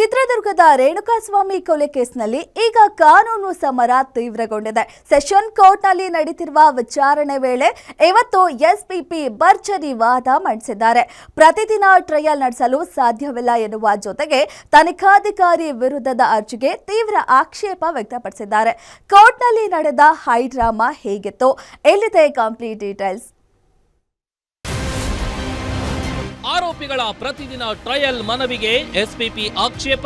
ಚಿತ್ರದುರ್ಗದ ರೇಣುಕಾಸ್ವಾಮಿ ಕೊಲೆ ಕೇಸ್ನಲ್ಲಿ ಈಗ ಕಾನೂನು ಸಮರ ತೀವ್ರಗೊಂಡಿದೆ. ಸೆಷನ್ ಕೋರ್ಟ್ನಲ್ಲಿ ನಡೆಯುತ್ತಿರುವ ವಿಚಾರಣೆ ವೇಳೆ ಇವತ್ತು ಎಸ್ಪಿಪಿ ಭರ್ಜರಿ ವಾದ ಮಂಡಿಸಿದ್ದಾರೆ. ಪ್ರತಿದಿನ ಟ್ರಯಲ್ ನಡೆಸಲು ಸಾಧ್ಯವಿಲ್ಲ ಎನ್ನುವ ಜೊತೆಗೆ ತನಿಖಾಧಿಕಾರಿ ವಿರುದ್ಧದ ಅರ್ಜಿಗೆ ತೀವ್ರ ಆಕ್ಷೇಪ ವ್ಯಕ್ತಪಡಿಸಿದ್ದಾರೆ. ಕೋರ್ಟ್ನಲ್ಲಿ ನಡೆದ ಹೈ ಡ್ರಾಮಾ ಹೇಗಿತ್ತು? ಎಲ್ಲಿದೆ ಕಂಪ್ಲೀಟ್ ಡೀಟೇಲ್ಸ್? ಆರೋಪಿಗಳ ಪ್ರತಿದಿನ ಟ್ರಯಲ್ ಮನವಿಗೆ ಎಸ್ಪಿಪಿ ಆಕ್ಷೇಪ.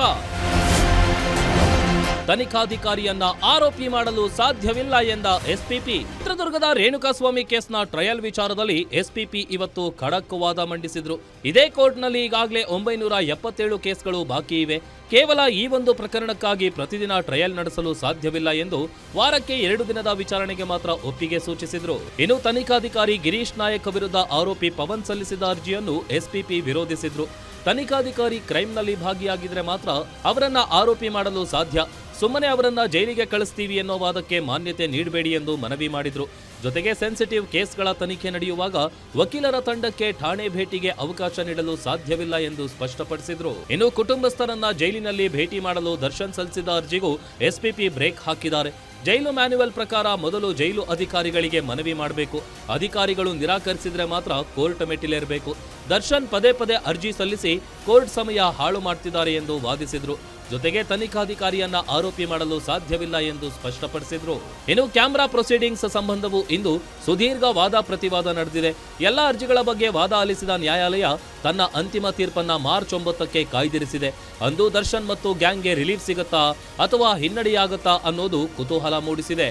ತನಿಖಾಧಿಕಾರಿಯನ್ನ ಆರೋಪಿ ಮಾಡಲು ಸಾಧ್ಯವಿಲ್ಲ ಎಂದ ಎಸ್ಪಿಪಿ. ಚಿತ್ರದುರ್ಗದ ರೇಣುಕಾಸ್ವಾಮಿ ಕೇಸ್ನ ಟ್ರಯಲ್ ವಿಚಾರದಲ್ಲಿ ಎಸ್ಪಿಪಿ ಇವತ್ತು ಖಡಕ್ ವಾದ ಮಂಡಿಸಿದ್ರು. ಇದೇ ಕೋರ್ಟ್ನಲ್ಲಿ ಈಗಾಗಲೇ 977 ಕೇಸ್ಗಳು ಬಾಕಿ ಇವೆ. ಕೇವಲ ಈ ಒಂದು ಪ್ರಕರಣಕ್ಕಾಗಿ ಪ್ರತಿದಿನ ಟ್ರಯಲ್ ನಡೆಸಲು ಸಾಧ್ಯವಿಲ್ಲ ಎಂದು ವಾರಕ್ಕೆ 2 ದಿನದ ವಿಚಾರಣೆಗೆ ಮಾತ್ರ ಒಪ್ಪಿಗೆ ಸೂಚಿಸಿದ್ರು. ಇನ್ನು ತನಿಖಾಧಿಕಾರಿ ಗಿರೀಶ್ ನಾಯಕ್ ವಿರುದ್ಧ ಆರೋಪಿ ಪವನ್ ಸಲ್ಲಿಸಿದ ಅರ್ಜಿಯನ್ನು ಎಸ್ಪಿಪಿ ವಿರೋಧಿಸಿದ್ರು. ತನಿಖಾಧಿಕಾರಿ ಕ್ರೈಮ್ನಲ್ಲಿ ಭಾಗಿಯಾಗಿದ್ರೆ ಮಾತ್ರ ಅವರನ್ನ ಆರೋಪಿ ಮಾಡಲು ಸಾಧ್ಯ. ಸುಮ್ಮನೆ ಅವರನ್ನ ಜೈಲಿಗೆ ಕಳಿಸ್ತೀವಿ ಎನ್ನೋ ವಾದಕ್ಕೆ ಮಾನ್ಯತೆ ನೀಡಬೇಡಿ ಎಂದು ಮನವಿ ಮಾಡಿದ್ರು. ಜೊತೆಗೆ ಸೆನ್ಸಿಟಿವ್ ಕೇಸ್ಗಳ ತನಿಖೆ ನಡೆಯುವಾಗ ವಕೀಲರ ತಂಡಕ್ಕೆ ಠಾಣೆ ಭೇಟಿಗೆ ಅವಕಾಶ ನೀಡಲು ಸಾಧ್ಯವಿಲ್ಲ ಎಂದು ಸ್ಪಷ್ಟಪಡಿಸಿದ್ರು. ಇನ್ನು ಕುಟುಂಬಸ್ಥರನ್ನ ಜೈಲಿನಲ್ಲಿ ಭೇಟಿ ಮಾಡಲು ದರ್ಶನ್ ಸಲ್ಲಿಸಿದ ಅರ್ಜಿಗೂ ಎಸ್ಪಿಪಿ ಬ್ರೇಕ್ ಹಾಕಿದ್ದಾರೆ. ಜೈಲು ಮ್ಯಾನ್ಯುವಲ್ ಪ್ರಕಾರ ಮೊದಲು ಜೈಲು ಅಧಿಕಾರಿಗಳಿಗೆ ಮನವಿ ಮಾಡಬೇಕು. ಅಧಿಕಾರಿಗಳು ನಿರಾಕರಿಸಿದ್ರೆ ಮಾತ್ರ ಕೋರ್ಟ್ ಮೆಟ್ಟಿಲೇರಬೇಕು. ದರ್ಶನ್ ಪದೇ ಪದೇ ಅರ್ಜಿ ಸಲ್ಲಿಸಿ ಕೋರ್ಟ್ ಸಮಯ ಹಾಳು ಮಾಡ್ತಿದ್ದಾರೆ ಎಂದು ವಾದಿಸಿದ್ರು. ಜೊತೆಗೆ ತನಿಖಾಧಿಕಾರಿಯನ್ನ ಆರೋಪಿ ಮಾಡಲು ಸಾಧ್ಯವಿಲ್ಲ ಎಂದು ಸ್ಪಷ್ಟಪಡಿಸಿದ್ರು. ಇನ್ನು ಕ್ಯಾಮೆರಾ ಪ್ರೊಸೀಡಿಂಗ್ಸ್ ಸಂಬಂಧವು ಇಂದು ಸುದೀರ್ಘ ವಾದ ಪ್ರತಿವಾದ ನಡೆದಿದೆ. ಎಲ್ಲ ಅರ್ಜಿಗಳ ಬಗ್ಗೆ ವಾದ ಆಲಿಸಿದ ನ್ಯಾಯಾಲಯ ತನ್ನ ಅಂತಿಮ ತೀರ್ಪನ್ನ ಮಾರ್ಚ್ 9ಕ್ಕೆ ಕಾಯ್ದಿರಿಸಿದೆ. ಅಂದು ದರ್ಶನ್ ಮತ್ತು ಗ್ಯಾಂಗ್ಗೆ ರಿಲೀಫ್ ಸಿಗುತ್ತಾ ಅಥವಾ ಹಿನ್ನಡೆಯಾಗುತ್ತಾ ಅನ್ನೋದು ಕುತೂಹಲ ಮೂಡಿಸಿದೆ.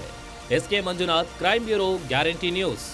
SK Manjunath, crime bureau, guarantee news.